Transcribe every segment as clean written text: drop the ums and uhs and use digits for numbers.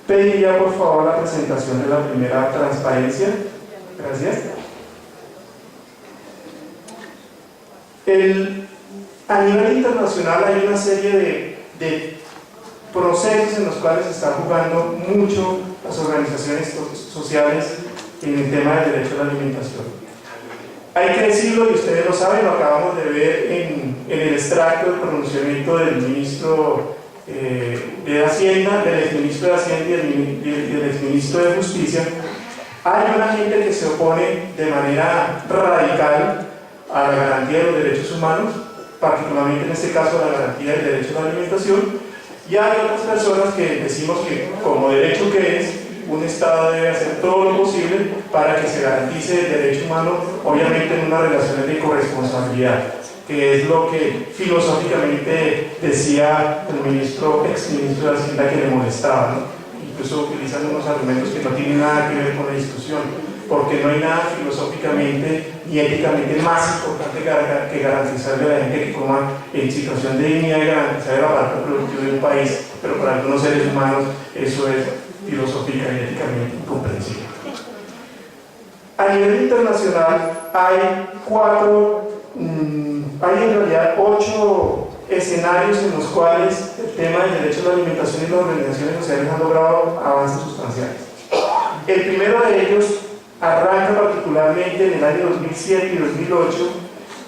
Pediría por favor la presentación de la primera transparencia. Gracias. A nivel internacional hay una serie de procesos en los cuales se está jugando mucho las organizaciones sociales en el tema del derecho a la alimentación. Hay que decirlo, y ustedes lo saben, lo acabamos de ver en el extracto del pronunciamiento del ministro de Hacienda, del exministro de Hacienda y del exministro de Justicia. Hay una gente que se opone de manera radical a la garantía de los derechos humanos, particularmente en este caso a la garantía del derecho a la alimentación, y hay otras personas que decimos que, como derecho que es, un Estado debe hacer todo lo posible para que se garantice el derecho humano, obviamente en unas relaciones de corresponsabilidad, que es lo que filosóficamente decía el exministro de Hacienda que le molestaba, ¿no? Incluso utilizan unos argumentos que no tienen nada que ver con la discusión, porque no hay nada filosóficamente ni éticamente más importante que garantizarle a la gente que coma en situación de dignidad y garantizar el aparato productivo de un país, pero para algunos seres humanos eso es filosófica y éticamente incomprensible. A nivel internacional hay en realidad 8 escenarios en los cuales el tema del derecho a la alimentación y las organizaciones sociales han logrado avances sustanciales. El primero de ellos arranca particularmente en el año 2007 y 2008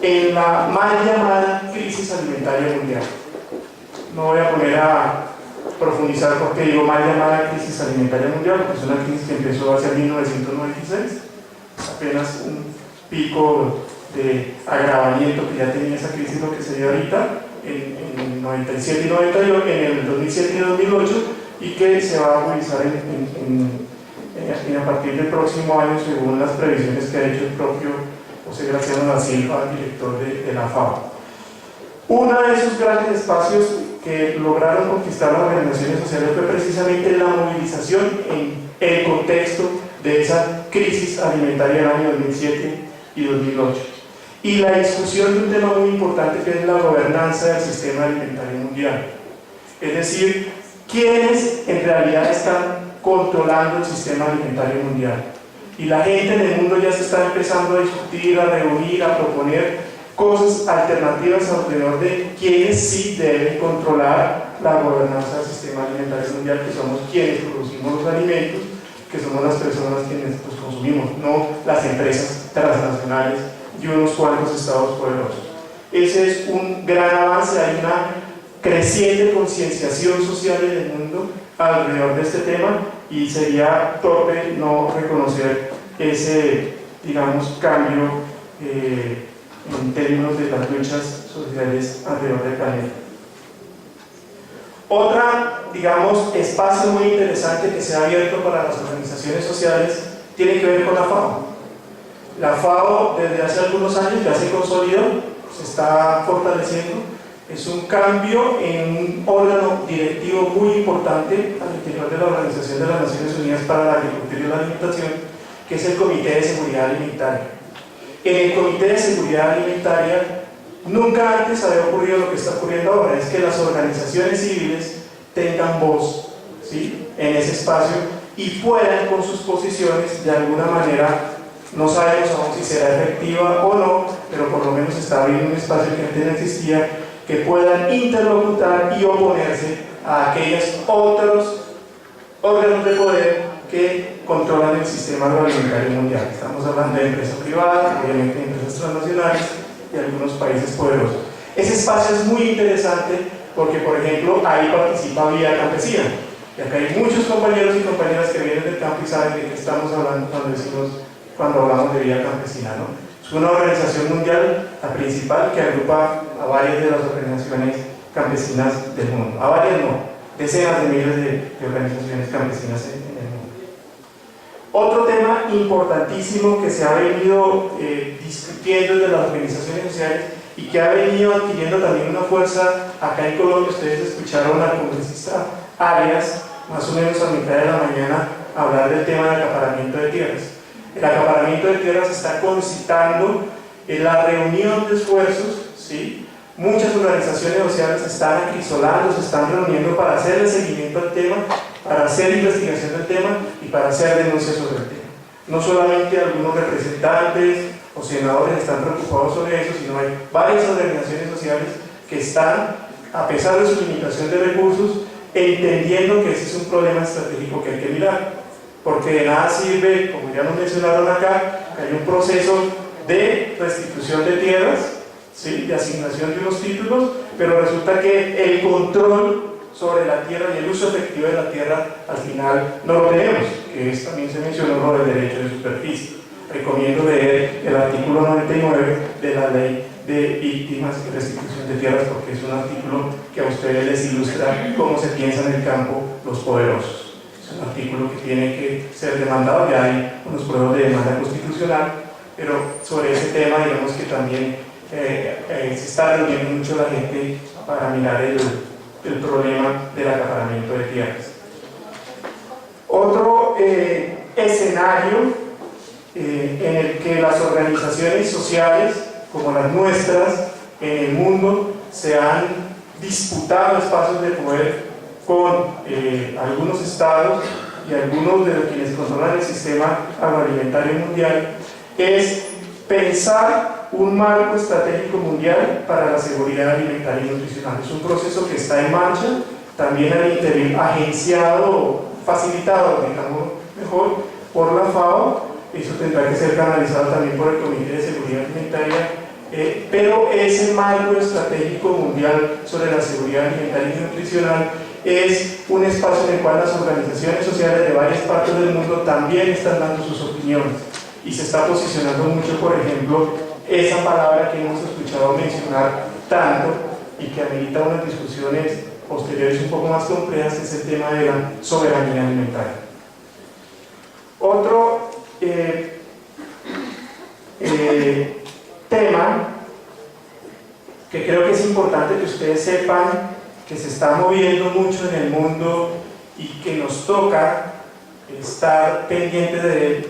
en la mal llamada crisis alimentaria mundial. No voy a poner a profundizar porque digo mal llamada crisis alimentaria mundial, porque es una crisis que empezó hacia 1996, apenas un pico de agravamiento que ya tenía esa crisis, lo que se dio ahorita en 97 y 98, en el 2007 y 2008, y que se va a agudizar a partir del próximo año según las previsiones que ha hecho el propio José Graciano da Silva, director de la FAO. Uno de esos grandes espacios que lograron conquistar las organizaciones sociales fue precisamente la movilización en el contexto de esa crisis alimentaria del año 2007 y 2008. Y la discusión de un tema muy importante que es la gobernanza del sistema alimentario mundial. Es decir, ¿quiénes en realidad están controlando el sistema alimentario mundial? Y la gente en el mundo ya se está empezando a discutir, a reunir, a proponer cosas alternativas alrededor de quiénes sí deben controlar la gobernanza del sistema alimentario mundial, que somos quienes producimos los alimentos, que somos las personas quienes los consumimos, no las empresas transnacionales y unos cuantos estados poderosos. Ese es un gran avance, hay una creciente concienciación social en el mundo alrededor de este tema y sería torpe no reconocer ese, digamos, cambio en términos de las luchas sociales alrededor del planeta. Otra, digamos, espacio muy interesante que se ha abierto para las organizaciones sociales tiene que ver con la FAO. La FAO desde hace algunos años ya se consolidó, se está fortaleciendo, es un cambio en un órgano directivo muy importante al interior de la Organización de las Naciones Unidas para la Agricultura y la Alimentación, que es el Comité de Seguridad Alimentaria. En el Comité de Seguridad Alimentaria nunca antes había ocurrido lo que está ocurriendo ahora, es que las organizaciones civiles tengan voz, ¿sí?, en ese espacio y puedan con sus posiciones de alguna manera, no sabemos aún si será efectiva o no, pero por lo menos está abriendo un espacio que antes no existía, que puedan interlocutar y oponerse a aquellos otros órganos de poder que controlan el sistema agroalimentario mundial. Estamos hablando de empresas privadas, obviamente de empresas transnacionales y algunos países poderosos. Ese espacio es muy interesante porque, por ejemplo, ahí participa Vía Campesina. Y acá hay muchos compañeros y compañeras que vienen del campo y saben de qué estamos hablando cuando hablamos de Vía Campesina, ¿no? Es una organización mundial, la principal, que agrupa a varias de las organizaciones campesinas del mundo. A varias no, decenas de miles de organizaciones campesinas en el mundo. Otro tema importantísimo que se ha venido discutiendo desde las organizaciones sociales y que ha venido adquiriendo también una fuerza acá en Colombia. Ustedes escucharon al congresista Arias, más o menos a mitad de la mañana, hablar del tema del acaparamiento de tierras. El acaparamiento de tierras está concitando en la reunión de esfuerzos, ¿sí? Muchas organizaciones sociales se están acrisolando, se están reuniendo para hacer el seguimiento al tema para hacer investigación del tema y para hacer denuncias sobre el tema. No solamente algunos representantes o senadores están preocupados sobre eso, sino hay varias organizaciones sociales que están, a pesar de su limitación de recursos, entendiendo que ese es un problema estratégico que hay que mirar, porque de nada sirve, como ya nos mencionaron acá, que hay un proceso de restitución de tierras, ¿sí?, de asignación de unos títulos, pero resulta que el control sobre la tierra y el uso efectivo de la tierra al final no lo tenemos, que también se mencionó lo del derecho de superficie. Recomiendo leer el artículo 99 de la Ley de Víctimas y Restitución de Tierras, porque es un artículo que a ustedes les ilustra cómo se piensa en el campo los poderosos. Es un artículo que tiene que ser demandado, ya hay unos pruebas de demanda constitucional, pero sobre ese tema digamos que también se está reuniendo mucho la gente para mirar el problema del acaparamiento de tierras. Otro escenario en el que las organizaciones sociales como las nuestras en el mundo se han disputado espacios de poder con algunos estados y algunos de quienes controlan el sistema agroalimentario mundial, es pensar un marco estratégico mundial para la seguridad alimentaria y nutricional. Es un proceso que está en marcha, también al interior, agenciado, facilitado, digamos mejor, por la FAO. Eso tendrá que ser canalizado también por el Comité de Seguridad Alimentaria, pero ese marco estratégico mundial sobre la seguridad alimentaria y nutricional es un espacio en el cual las organizaciones sociales de varias partes del mundo también están dando sus opiniones y se está posicionando mucho, por ejemplo, esa palabra que hemos escuchado mencionar tanto y que amerita unas discusiones posteriores un poco más complejas, es el tema de la soberanía alimentaria. Otro tema que creo que es importante que ustedes sepan que se está moviendo mucho en el mundo y que nos toca estar pendientes de él,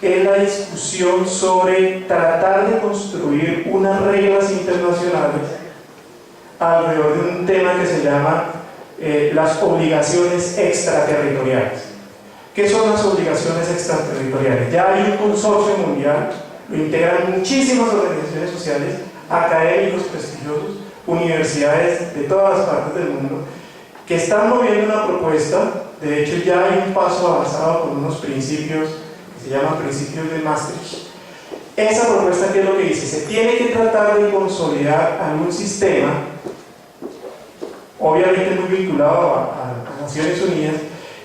es la discusión sobre tratar de construir unas reglas internacionales alrededor de un tema que se llama las obligaciones extraterritoriales. ¿Qué son las obligaciones extraterritoriales? Ya hay un consorcio mundial, lo integran muchísimas organizaciones sociales, académicos prestigiosos, universidades de todas las partes del mundo, que están moviendo una propuesta. De hecho ya hay un paso avanzado con unos principios que se llaman principios de Maastricht. Esa propuesta, ¿qué es lo que dice? Se tiene que tratar de consolidar algún sistema, obviamente muy vinculado a Naciones Unidas,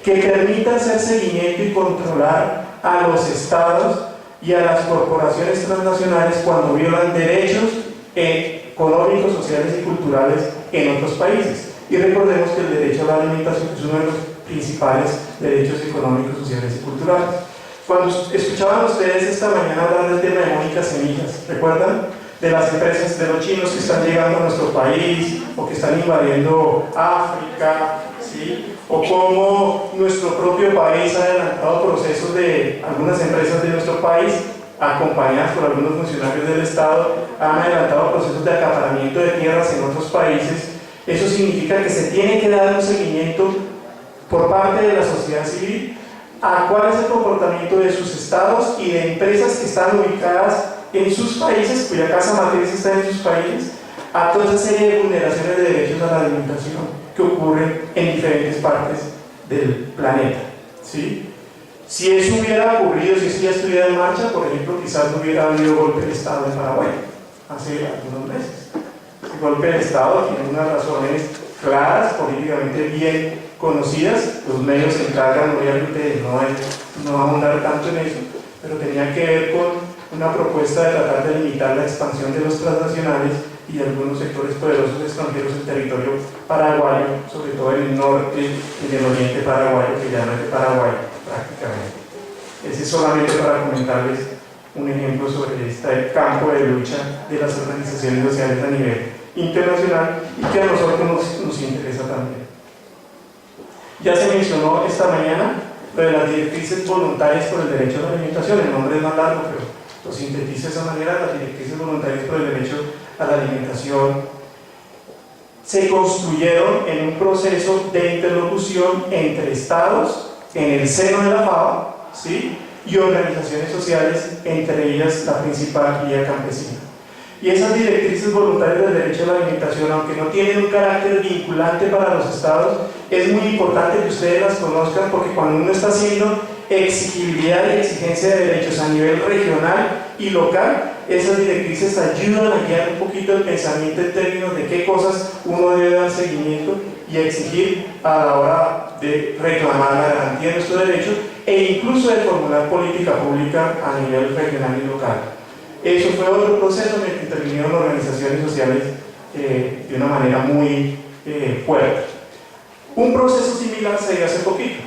que permita hacer seguimiento y controlar a los estados y a las corporaciones transnacionales cuando violan derechos económicos, sociales y culturales en otros países. Y recordemos que el derecho a la alimentación es uno de los principales derechos económicos, sociales y culturales. Cuando escuchaban ustedes esta mañana hablar del tema de Mónica Semillas, ¿recuerdan? De las empresas, de los chinos que están llegando a nuestro país o que están invadiendo África, ¿sí? O cómo nuestro propio país ha adelantado procesos de algunas empresas de nuestro país, acompañadas por algunos funcionarios del Estado, han adelantado procesos de acaparamiento de tierras en otros países. Eso significa que se tiene que dar un seguimiento por parte de la sociedad civil a cuál es el comportamiento de sus estados y de empresas que están ubicadas en sus países, cuya casa matriz está en sus países, a toda esa serie de vulneraciones de derechos a la alimentación que ocurren en diferentes partes del planeta, ¿sí? Si eso hubiera ocurrido, si eso ya estuviera en marcha, por ejemplo, quizás no hubiera habido golpe de Estado en Paraguay hace algunos meses. El golpe de Estado tiene unas razones claras, políticamente bien conocidas. Los medios se encargan obviamente de no abundar tanto en eso, pero tenía que ver con una propuesta de tratar de limitar la expansión de los transnacionales y de algunos sectores poderosos extranjeros en territorio paraguayo, sobre todo en el norte y en el oriente paraguayo, que ya no es de Paraguay prácticamente. Ese es solamente para comentarles un ejemplo sobre este campo de lucha de las organizaciones sociales a nivel internacional y que a nosotros nos interesa también. Ya se mencionó esta mañana lo de las directrices voluntarias por el derecho a la alimentación. El nombre es más largo, pero lo sintetizo de esa manera: las directrices voluntarias por el derecho a la alimentación se construyeron en un proceso de interlocución entre estados en el seno de la FAO, ¿sí?, y organizaciones sociales, entre ellas la principal Guía Campesina. Y esas directrices voluntarias del derecho a la alimentación, aunque no tienen un carácter vinculante para los estados, es muy importante que ustedes las conozcan, porque cuando uno está haciendo exigibilidad y exigencia de derechos a nivel regional y local, esas directrices ayudan a guiar un poquito el pensamiento en términos de qué cosas uno debe dar seguimiento y exigir a la hora de reclamar la garantía de nuestros derechos e incluso de formular política pública a nivel regional y local. Eso fue otro proceso en el que intervinieron organizaciones sociales de una manera muy fuerte. Un proceso similar se dio hace poquito,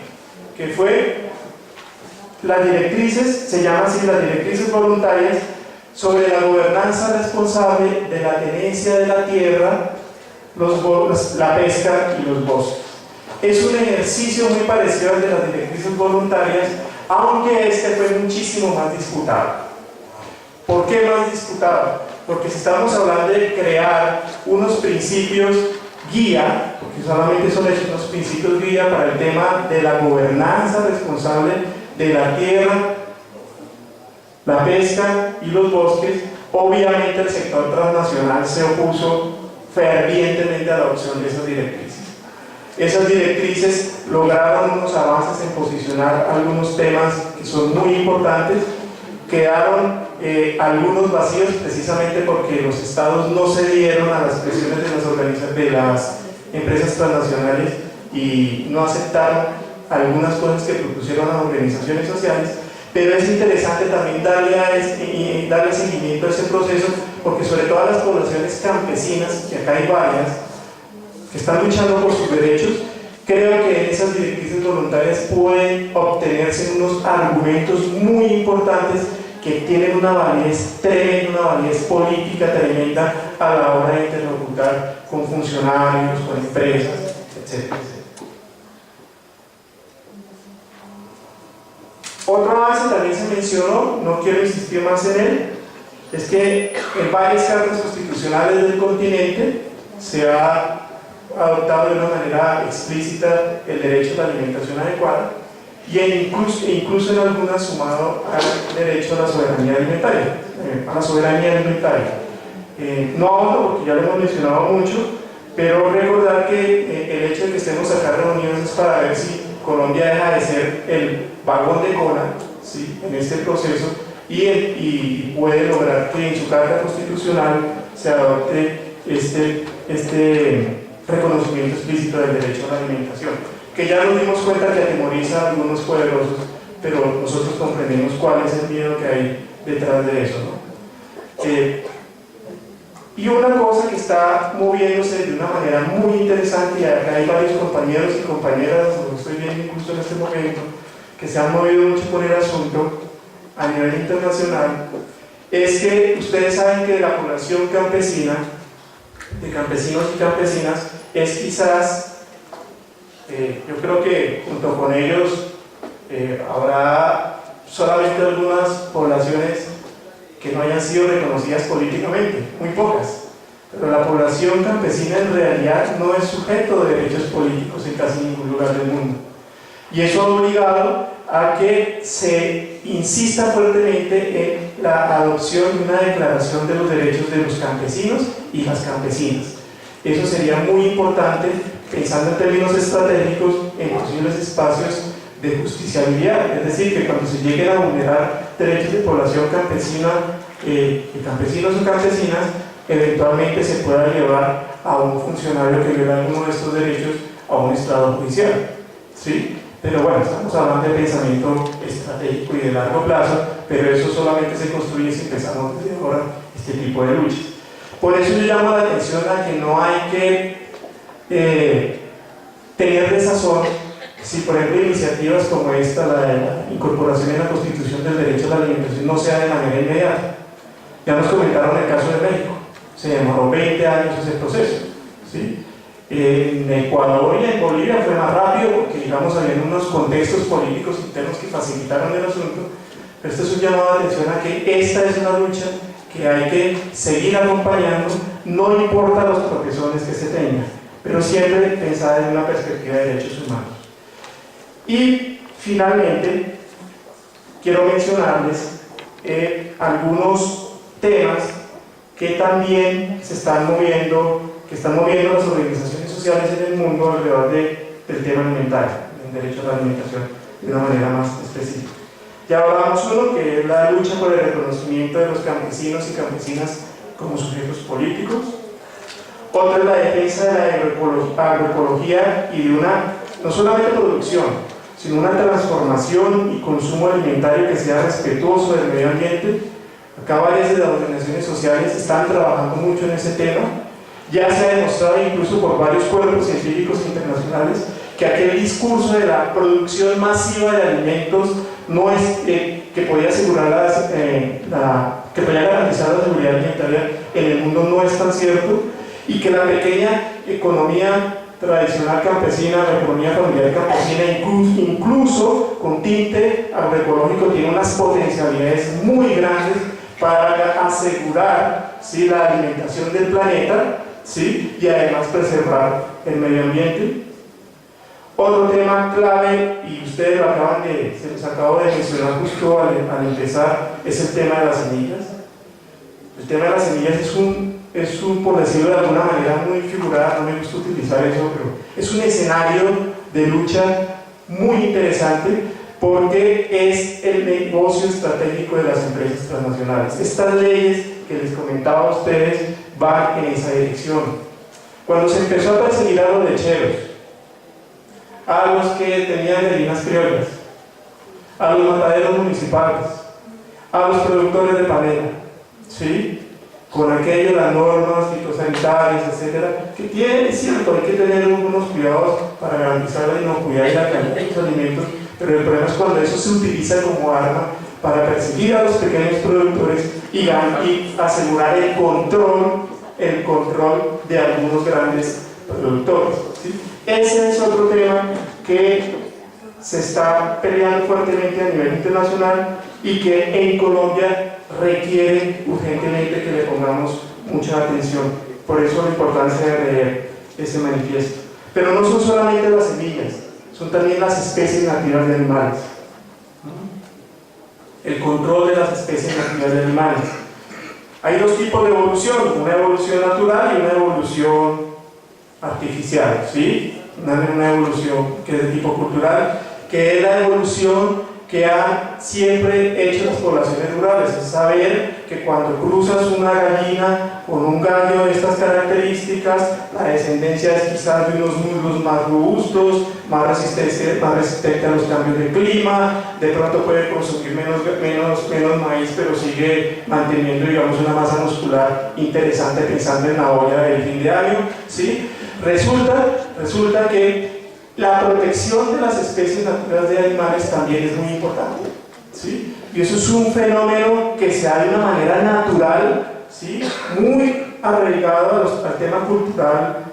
que fue las directrices, se llama así, las directrices voluntarias sobre la gobernanza responsable de la tenencia de la tierra, la pesca y los bosques. Es un ejercicio muy parecido al de las directrices voluntarias, aunque este fue muchísimo más disputado. ¿Por qué más disputado? Porque si estamos hablando de crear unos principios guía, porque solamente son esos unos principios guía para el tema de la gobernanza responsable de la tierra, la pesca y los bosques, obviamente el sector transnacional se opuso fervientemente a la adopción de esas directrices. Esas directrices lograron unos avances en posicionar algunos temas que son muy importantes. Quedaron algunos vacíos precisamente porque los estados no cedieron a las presiones de las empresas transnacionales y no aceptaron algunas cosas que propusieron las organizaciones sociales, pero es interesante también darle seguimiento a ese proceso, porque sobre todo a las poblaciones campesinas, que acá hay varias, que están luchando por sus derechos, creo que en esas directrices voluntarias pueden obtenerse unos argumentos muy importantes que tienen una validez tremenda, una validez política tremenda a la hora de interlocutar con funcionarios, con empresas, etc. Otro avance también se mencionó, no quiero insistir más en él, es que en varias cartas constitucionales del continente se ha adoptado de una manera explícita el derecho a la alimentación adecuada y incluso en algunas sumado al derecho a la soberanía alimentaria. No ahondo porque ya lo hemos mencionado mucho, pero recordar que el hecho de que estemos acá reunidos es para ver si Colombia deja de ser el vagón de cola, ¿sí?, en este proceso y puede lograr que en su carta constitucional se adopte este reconocimiento explícito del derecho a la alimentación, que ya nos dimos cuenta que atemoriza a algunos poderosos, pero nosotros comprendemos cuál es el miedo que hay detrás de eso, ¿no? Y una cosa que está moviéndose de una manera muy interesante, y acá hay varios compañeros y compañeras, lo estoy viendo incluso en este momento, que se han movido mucho por el asunto a nivel internacional, es que ustedes saben que la población campesina, de campesinos y campesinas, es quizás, yo creo que junto con ellos habrá solamente algunas poblaciones que no hayan sido reconocidas políticamente, muy pocas, pero la población campesina en realidad no es sujeto de derechos políticos en casi ningún lugar del mundo, y eso ha obligado a que se insista fuertemente en la adopción de una declaración de los derechos de los campesinos y las campesinas. Eso sería muy importante, pensando en términos estratégicos, en posibles espacios de justiciabilidad, es decir, que cuando se lleguen a vulnerar derechos de población campesina, campesinos o campesinas, eventualmente se pueda llevar a un funcionario que viola alguno de estos derechos a un estrado judicial, ¿sí? Pero bueno, estamos hablando de pensamiento estratégico y de largo plazo, pero eso solamente se construye si empezamos desde ahora este tipo de luchas. Por eso yo llamo la atención a que no hay que tener desazón si, por ejemplo, iniciativas como esta, la de la incorporación en la Constitución del derecho a la alimentación, no sea de manera inmediata. Ya nos comentaron el caso de México, se demoró 20 años ese proceso, ¿sí? En Ecuador y en Bolivia fue más rápido porque, digamos, había unos contextos políticos internos que facilitaron el asunto, pero esto es un llamado de atención a que esta es una lucha que hay que seguir acompañando, no importa los tropezones que se tengan, pero siempre pensada en una perspectiva de derechos humanos. Y finalmente, quiero mencionarles algunos temas que también se están moviendo, que están moviendo las organizaciones sociales en el mundo alrededor del tema alimentario, del derecho a la alimentación, de una manera más específica. Ya hablamos uno, que es la lucha por el reconocimiento de los campesinos y campesinas como sujetos políticos. Otra es la defensa de la agroecología y de una, no solamente producción, sino una transformación y consumo alimentario que sea respetuoso del medio ambiente. Acá varias de las organizaciones sociales están trabajando mucho en ese tema. Ya se ha demostrado incluso por varios cuerpos científicos internacionales que aquel discurso de la producción masiva de alimentos no es, que podía asegurar que podía garantizar la seguridad alimentaria en el mundo no es tan cierto, y que la pequeña economía tradicional campesina, la economía familiar campesina, incluso con tinte agroecológico, tiene unas potencialidades muy grandes para asegurar, ¿sí?, la alimentación del planeta, ¿sí?, y además preservar el medio ambiente. Otro tema clave, y ustedes lo se los acabo de mencionar justo al empezar, es el tema de las semillas. El tema de las semillas es un, por decirlo de alguna manera muy figurada, no me gusta utilizar eso, pero es un escenario de lucha muy interesante porque es el negocio estratégico de las empresas transnacionales. Estas leyes que les comentaba a ustedes van en esa dirección. Cuando se empezó a perseguir a los lecheros, a los que tenían gallinas criollas, a los mataderos municipales, a los productores de panela, ¿sí?, con aquello, las normas fitosanitarias, etcétera, que tiene, es cierto, hay que tener algunos cuidados para garantizar la inocuidad y la calidad de los alimentos, pero el problema es cuando eso se utiliza como arma para perseguir a los pequeños productores y asegurar el control de algunos grandes productores, ¿sí? Ese es otro tema que se está peleando fuertemente a nivel internacional y que en Colombia requiere urgentemente que le pongamos mucha atención. Por eso la importancia de leer ese manifiesto. Pero no son solamente las semillas, son también las especies nativas de animales. El control de las especies nativas de animales. Hay dos tipos de evolución, una evolución natural y una evolución artificial, ¿sí? Una evolución que es de tipo cultural, que es la evolución que han siempre hecho las poblaciones rurales, es saber que cuando cruzas una gallina con un gallo de estas características, la descendencia es quizás de unos muslos más robustos, más resistente a los cambios de clima, de pronto puede consumir menos maíz, pero sigue manteniendo, digamos, una masa muscular interesante pensando en la olla del fin de año, ¿sí? Resulta que la protección de las especies naturales de animales también es muy importante, ¿sí? Y eso es un fenómeno que se da de una manera natural, ¿sí?, muy arraigado al tema cultural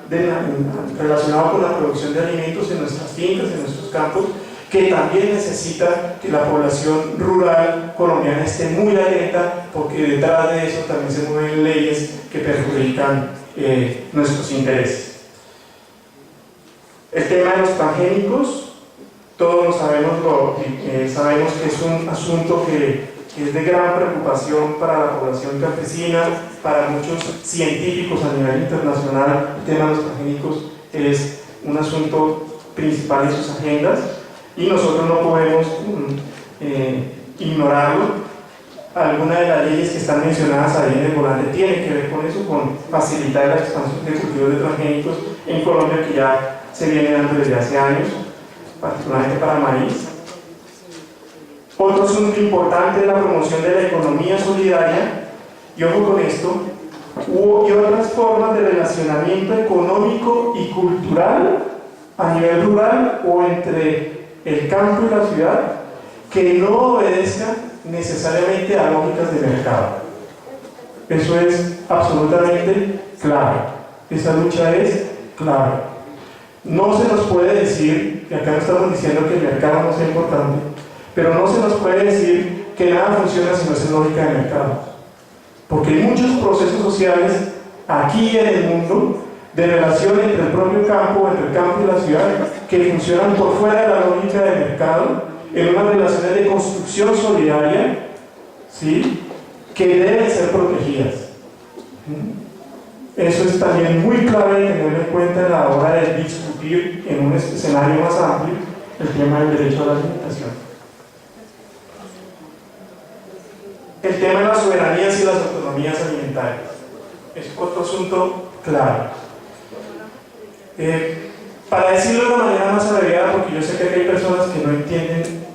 relacionado con la producción de alimentos en nuestras fincas, en nuestros campos, que también necesita que la población rural colombiana esté muy atenta, porque detrás de eso también se mueven leyes que perjudican nuestros intereses. El tema de los transgénicos, todos sabemos que es un asunto que es de gran preocupación para la población campesina, para muchos científicos a nivel internacional. El tema de los transgénicos es un asunto principal en sus agendas y nosotros no podemos ignorarlo. Algunas de las leyes que están mencionadas ahí en el volante tienen que ver con eso, con facilitar la expansión de cultivos de transgénicos en Colombia, que ya se viene dando desde hace años, particularmente para maíz. Otro asunto importante es la promoción de la economía solidaria, y ojo con esto, y otras formas de relacionamiento económico y cultural a nivel rural o entre el campo y la ciudad, que no obedezcan necesariamente a lógicas de mercado. Eso es absolutamente clave. Esa lucha es clave. No se nos puede decir, y acá no estamos diciendo que el mercado no sea importante, pero no se nos puede decir que nada funciona si no es en lógica de mercado. Porque hay muchos procesos sociales aquí y en el mundo, de relación entre el propio campo, entre el campo y la ciudad, que funcionan por fuera de la lógica del mercado, en unas relaciones de construcción solidaria, ¿sí?, que deben ser protegidas. Eso es también muy clave tenerlo en cuenta a la hora de discutir en un escenario más amplio el tema del derecho a la alimentación. El tema de las soberanías y las autonomías alimentarias es otro asunto clave. Para decirlo de una manera más abreviada, porque yo sé que hay personas que no entienden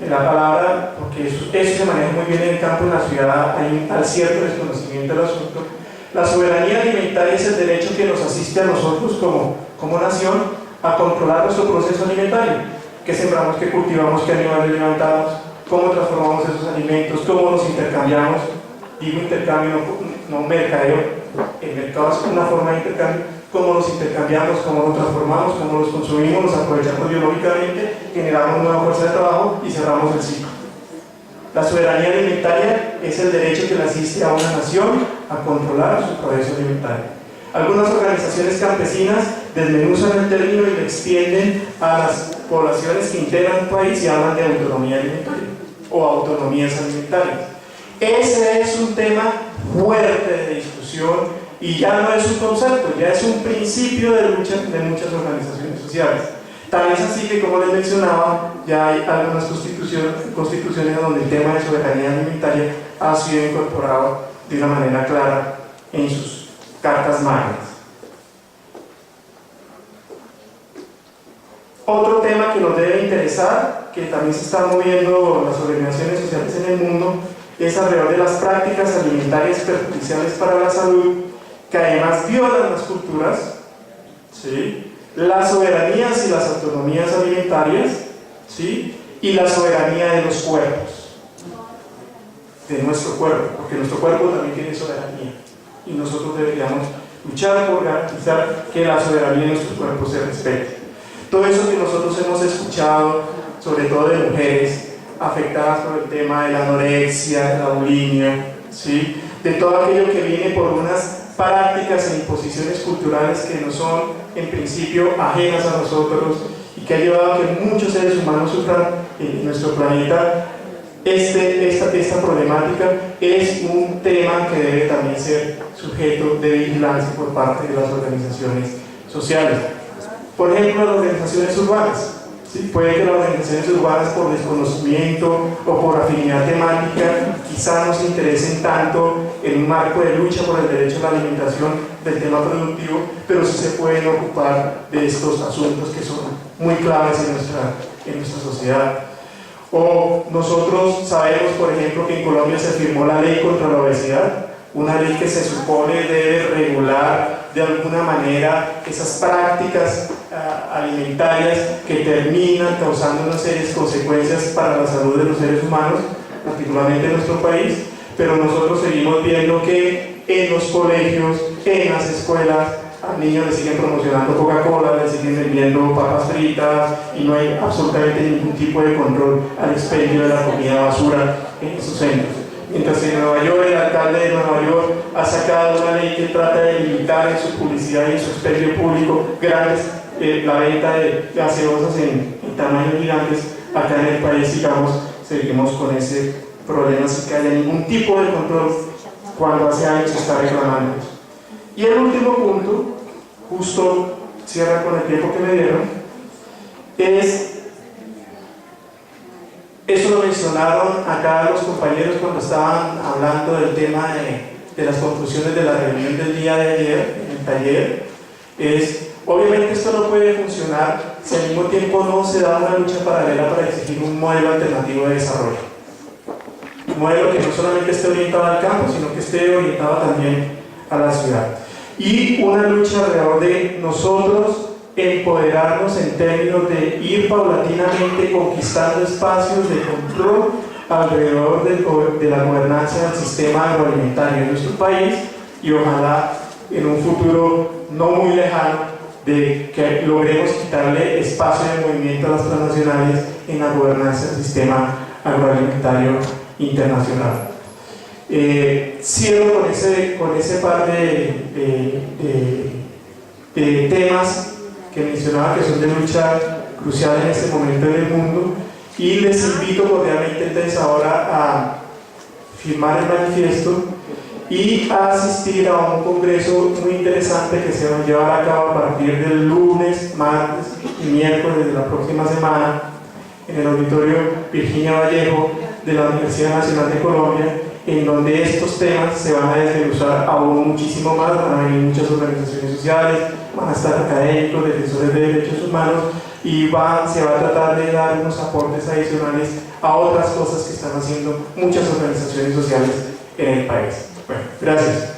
la palabra, porque eso se maneja muy bien en el campo, en la ciudad hay un tal cierto desconocimiento del asunto. La soberanía alimentaria es el derecho que nos asiste a nosotros como nación a controlar nuestro proceso alimentario. ¿Qué sembramos, qué cultivamos, qué animales levantamos, cómo transformamos esos alimentos, cómo nos intercambiamos? Digo intercambio, no mercadeo. El mercado es una forma de intercambio. Cómo nos intercambiamos, cómo nos transformamos, cómo los consumimos, nos aprovechamos biológicamente, generamos nueva fuerza de trabajo y cerramos el ciclo. La soberanía alimentaria es el derecho que le asiste a una nación a controlar su proceso alimentario. Algunas organizaciones campesinas desmenuzan el término y lo extienden a las poblaciones que integran un país y hablan de autonomía alimentaria o autonomías alimentarias. Ese es un tema fuerte de discusión y ya no es un concepto, ya es un principio de lucha de muchas organizaciones sociales. Tal es así que, como les mencionaba, ya hay algunas constituciones donde el tema de soberanía alimentaria ha sido incorporado de una manera clara en sus cartas magnas. Otro tema que nos debe interesar, que también se están moviendo las organizaciones sociales en el mundo, es alrededor de las prácticas alimentarias perjudiciales para la salud, que además violan las culturas, ¿sí?, las soberanías y las autonomías alimentarias, ¿sí?, y la soberanía de los cuerpos, de nuestro cuerpo, porque nuestro cuerpo también tiene soberanía y nosotros deberíamos luchar por garantizar que la soberanía de nuestros cuerpos se respete. Todo eso que nosotros hemos escuchado, sobre todo de mujeres afectadas por el tema de la anorexia, de la bulimia, ¿sí?, de todo aquello que viene por unas prácticas e imposiciones culturales que no son en principio ajenas a nosotros y que ha llevado a que muchos seres humanos sufran en nuestro planeta. Esta problemática es un tema que debe también ser sujeto de vigilancia por parte de las organizaciones sociales. Por ejemplo, las organizaciones urbanas. ¿Sí? Puede que las organizaciones urbanas, por desconocimiento o por afinidad temática, quizá no se interesen tanto en un marco de lucha por el derecho a la alimentación del tema productivo, pero sí se pueden ocupar de estos asuntos que son muy claves en nuestra sociedad. O nosotros sabemos, por ejemplo, que en Colombia se firmó la ley contra la obesidad, una ley que se supone debe regular de alguna manera esas prácticas alimentarias que terminan causando una serie de consecuencias para la salud de los seres humanos, particularmente en nuestro país, pero nosotros seguimos viendo que en los colegios, en las escuelas, a niños les siguen promocionando Coca-Cola, les siguen vendiendo papas fritas y no hay absolutamente ningún tipo de control al expendio de la comida basura en esos centros. Mientras en Nueva York, el alcalde de Nueva York ha sacado una ley que trata de limitar en su publicidad y en su expendio público la venta de gaseosas en tamaños gigantes. Acá en el país, seguimos con ese problema sin que haya ningún tipo de control cuando hace años se está reclamando eso. Y el último punto, justo cierra con el tiempo que me dieron, eso lo mencionaron acá los compañeros cuando estaban hablando del tema de las conclusiones de la reunión del día de ayer, en el taller. Obviamente esto no puede funcionar si al mismo tiempo no se da una lucha paralela para exigir un modelo alternativo de desarrollo. Un modelo que no solamente esté orientado al campo, sino que esté orientado también a la ciudad. Y una lucha alrededor de nosotros empoderarnos en términos de ir paulatinamente conquistando espacios de control alrededor de la gobernanza del sistema agroalimentario en nuestro país, y ojalá en un futuro no muy lejano de que logremos quitarle espacio de movimiento a las transnacionales en la gobernanza del sistema agroalimentario internacional. Cierro con ese par de temas que mencionaba que son de lucha crucial en este momento en el mundo, y les invito cordialmente entonces ahora a firmar el manifiesto y a asistir a un congreso muy interesante que se va a llevar a cabo a partir del lunes, martes y miércoles de la próxima semana en el auditorio Virginia Vallejo de la Universidad Nacional de Colombia, en donde estos temas se van a desmenuzar aún muchísimo más. Van a venir muchas organizaciones sociales, van a estar académicos, defensores de derechos humanos, y se va a tratar de dar unos aportes adicionales a otras cosas que están haciendo muchas organizaciones sociales en el país. Bueno, gracias.